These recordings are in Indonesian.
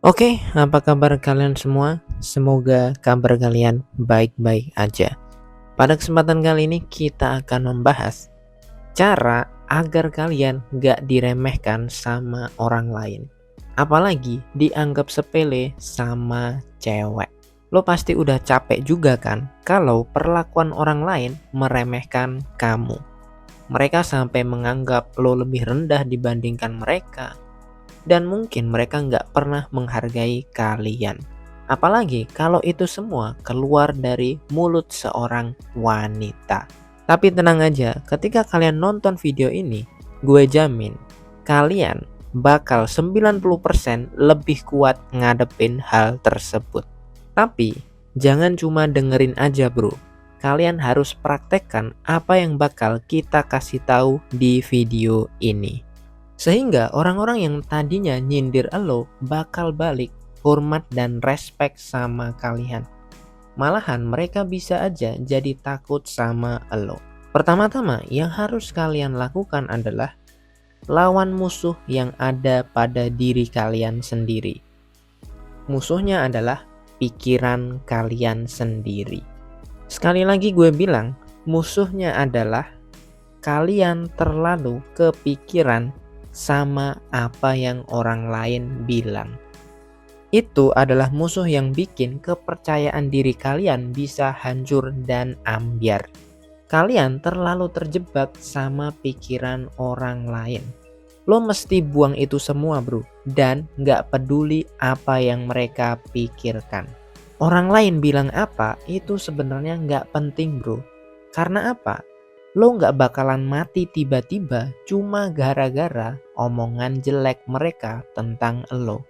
Oke, apa kabar kalian semua? Semoga kabar kalian baik-baik aja. Pada kesempatan kali ini kita akan membahas cara agar kalian gak diremehkan sama orang lain. Apalagi dianggap sepele sama cewek. Lo pasti udah capek juga kan kalau perlakuan orang lain meremehkan kamu. Mereka sampai menganggap lo lebih rendah dibandingkan mereka. Dan mungkin mereka nggak pernah menghargai kalian. Apalagi kalau itu semua keluar dari mulut seorang wanita. Tapi tenang aja, ketika kalian nonton video ini, gue jamin kalian bakal 90% lebih kuat ngadepin hal tersebut. Tapi jangan cuma dengerin aja bro. Kalian harus praktekkan apa yang bakal kita kasih tahu di video ini. Sehingga orang-orang yang tadinya nyindir elo bakal balik hormat dan respect sama kalian. Malahan mereka bisa aja jadi takut sama elo. Pertama-tama yang harus kalian lakukan adalah lawan musuh yang ada pada diri kalian sendiri. Musuhnya adalah pikiran kalian sendiri. Sekali lagi gue bilang, musuhnya adalah kalian terlalu kepikiran sama apa yang orang lain bilang. Itu adalah musuh yang bikin kepercayaan diri kalian bisa hancur dan ambyar. Kalian terlalu terjebak sama pikiran orang lain. Lo mesti buang itu semua bro, dan gak peduli apa yang mereka pikirkan. Orang lain bilang apa itu sebenarnya gak penting bro. Karena apa? Lo gak bakalan mati tiba-tiba cuma gara-gara omongan jelek mereka tentang lo.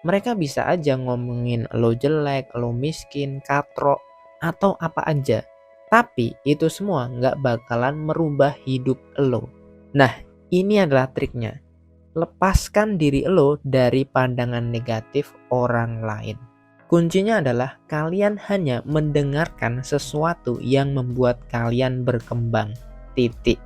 Mereka bisa aja ngomongin lo jelek, lo miskin, katrok, atau apa aja. Tapi itu semua gak bakalan merubah hidup lo. Nah, ini adalah triknya. Lepaskan diri lo dari pandangan negatif orang lain. Kuncinya adalah kalian hanya mendengarkan sesuatu yang membuat kalian berkembang. Titik.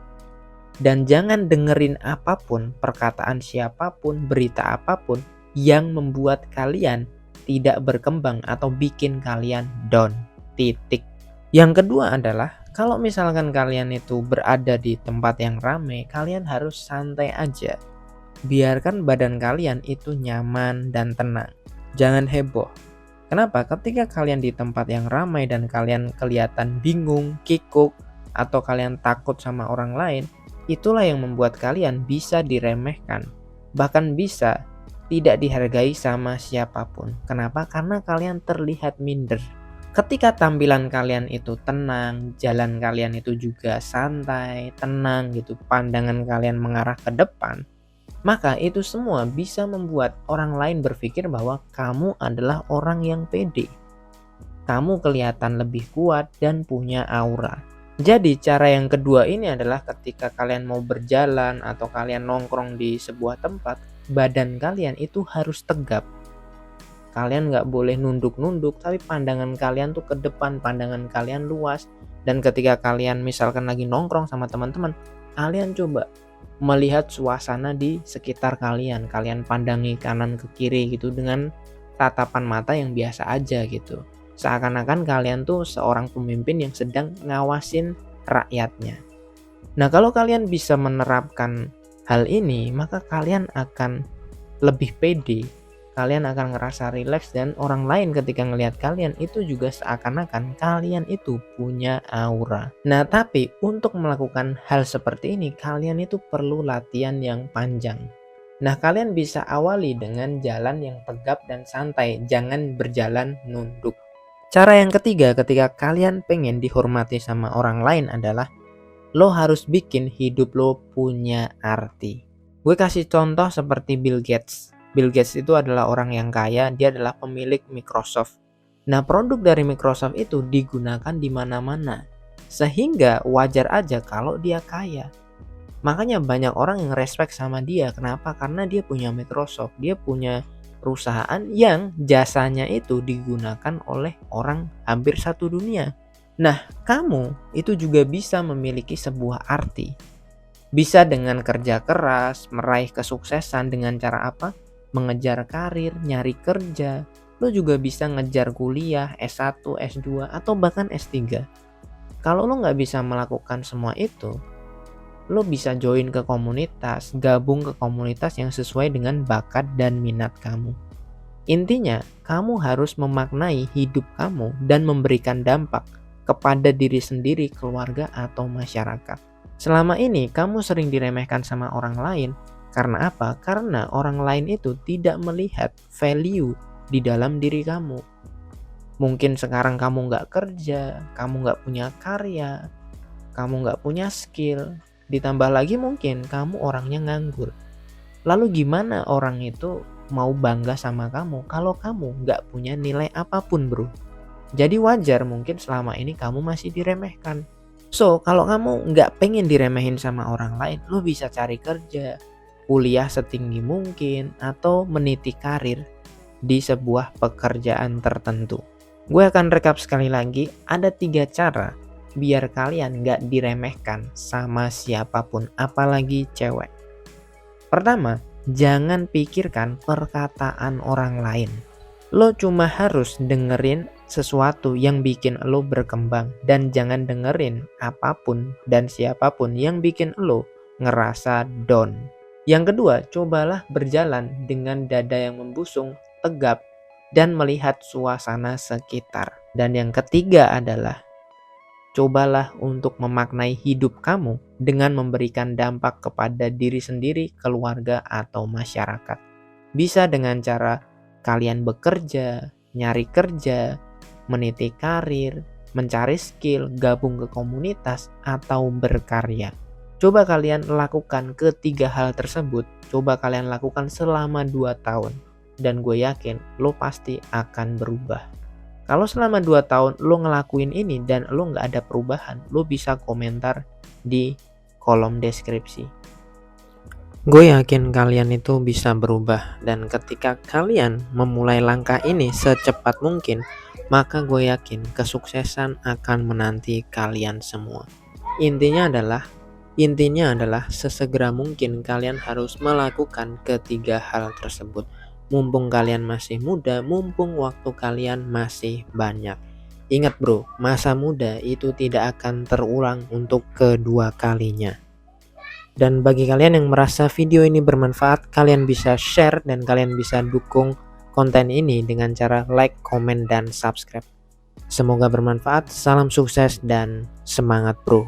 Dan jangan dengerin apapun, perkataan siapapun, berita apapun yang membuat kalian tidak berkembang atau bikin kalian down. Titik. Yang kedua adalah kalau misalkan kalian itu berada di tempat yang ramai, kalian harus santai aja. Biarkan badan kalian itu nyaman dan tenang. Jangan heboh. Kenapa? Ketika kalian di tempat yang ramai dan kalian kelihatan bingung, kikuk, atau kalian takut sama orang lain, itulah yang membuat kalian bisa diremehkan. Bahkan bisa tidak dihargai sama siapapun. Kenapa? Karena kalian terlihat minder. Ketika tampilan kalian itu tenang, jalan kalian itu juga santai, tenang gitu, pandangan kalian mengarah ke depan, maka itu semua bisa membuat orang lain berpikir bahwa kamu adalah orang yang pede. Kamu kelihatan lebih kuat dan punya aura. Jadi cara yang kedua ini adalah ketika kalian mau berjalan atau kalian nongkrong di sebuah tempat, badan kalian itu harus tegap. Kalian gak boleh nunduk-nunduk, tapi pandangan kalian tuh ke depan, pandangan kalian luas. Dan ketika kalian misalkan lagi nongkrong sama teman-teman, kalian coba melihat suasana di sekitar kalian. Kalian pandangi kanan ke kiri gitu dengan tatapan mata yang biasa aja gitu. Seakan-akan kalian tuh seorang pemimpin yang sedang ngawasin rakyatnya. Nah, kalau kalian bisa menerapkan hal ini, maka kalian akan lebih pede. Kalian akan ngerasa rileks dan orang lain ketika ngelihat kalian itu juga seakan-akan kalian itu punya aura. Nah, tapi untuk melakukan hal seperti ini kalian itu perlu latihan yang panjang. Nah, kalian bisa awali dengan jalan yang tegap dan santai, jangan berjalan nunduk. Cara yang ketiga ketika kalian pengen dihormati sama orang lain adalah lo harus bikin hidup lo punya arti. Gue kasih contoh seperti Bill Gates. Bill Gates itu adalah orang yang kaya, dia adalah pemilik Microsoft. Nah, produk dari Microsoft itu digunakan di mana-mana. Sehingga wajar aja kalau dia kaya. Makanya banyak orang yang respect sama dia. Kenapa? Karena dia punya Microsoft, dia punya perusahaan yang jasanya itu digunakan oleh orang hampir satu dunia. Nah, kamu itu juga bisa memiliki sebuah arti. Bisa dengan kerja keras, meraih kesuksesan dengan cara apa? mengejar karir, nyari kerja. Lo juga bisa ngejar kuliah, S1, S2, atau bahkan S3. Kalau lo nggak bisa melakukan semua itu, lo bisa join ke komunitas, gabung ke komunitas yang sesuai dengan bakat dan minat kamu. Intinya, kamu harus memaknai hidup kamu dan memberikan dampak kepada diri sendiri, keluarga, atau masyarakat. Selama ini kamu sering diremehkan sama orang lain. Karena apa? Karena orang lain itu tidak melihat value di dalam diri kamu. Mungkin sekarang kamu nggak kerja, kamu nggak punya karya, kamu nggak punya skill, ditambah lagi mungkin kamu orangnya nganggur. Lalu gimana orang itu mau bangga sama kamu kalau kamu nggak punya nilai apapun, bro? Jadi wajar mungkin selama ini kamu masih diremehkan. So, kalau kamu nggak pengen diremehin sama orang lain, lo bisa cari kerja, kuliah setinggi mungkin, atau meniti karir di sebuah pekerjaan tertentu. Gue akan rekap sekali lagi, ada 3 cara biar kalian nggak diremehkan sama siapapun, apalagi cewek. Pertama, jangan pikirkan perkataan orang lain. Lo cuma harus dengerin sesuatu yang bikin lo berkembang, dan jangan dengerin apapun dan siapapun yang bikin lo ngerasa down. Yang kedua, cobalah berjalan dengan dada yang membusung, tegap, dan melihat suasana sekitar. Dan yang ketiga adalah cobalah untuk memaknai hidup kamu dengan memberikan dampak kepada diri sendiri, keluarga, atau masyarakat. Bisa dengan cara kalian bekerja, nyari kerja, meniti karir, mencari skill, gabung ke komunitas, atau berkarya. Coba kalian lakukan ketiga hal tersebut. Coba kalian lakukan selama 2 tahun. Dan gue yakin lo pasti akan berubah. Kalau selama 2 tahun lo ngelakuin ini dan lo nggak ada perubahan, lo bisa komentar di kolom deskripsi. Gue yakin kalian itu bisa berubah, dan ketika kalian memulai langkah ini secepat mungkin, maka gue yakin kesuksesan akan menanti kalian semua. Intinya adalah sesegera mungkin kalian harus melakukan ketiga hal tersebut. Mumpung kalian masih muda, mumpung waktu kalian masih banyak. Ingat bro, masa muda itu tidak akan terulang untuk kedua kalinya. Dan bagi kalian yang merasa video ini bermanfaat, kalian bisa share dan kalian bisa dukung konten ini dengan cara like, komen, dan subscribe. Semoga bermanfaat, salam sukses dan semangat bro.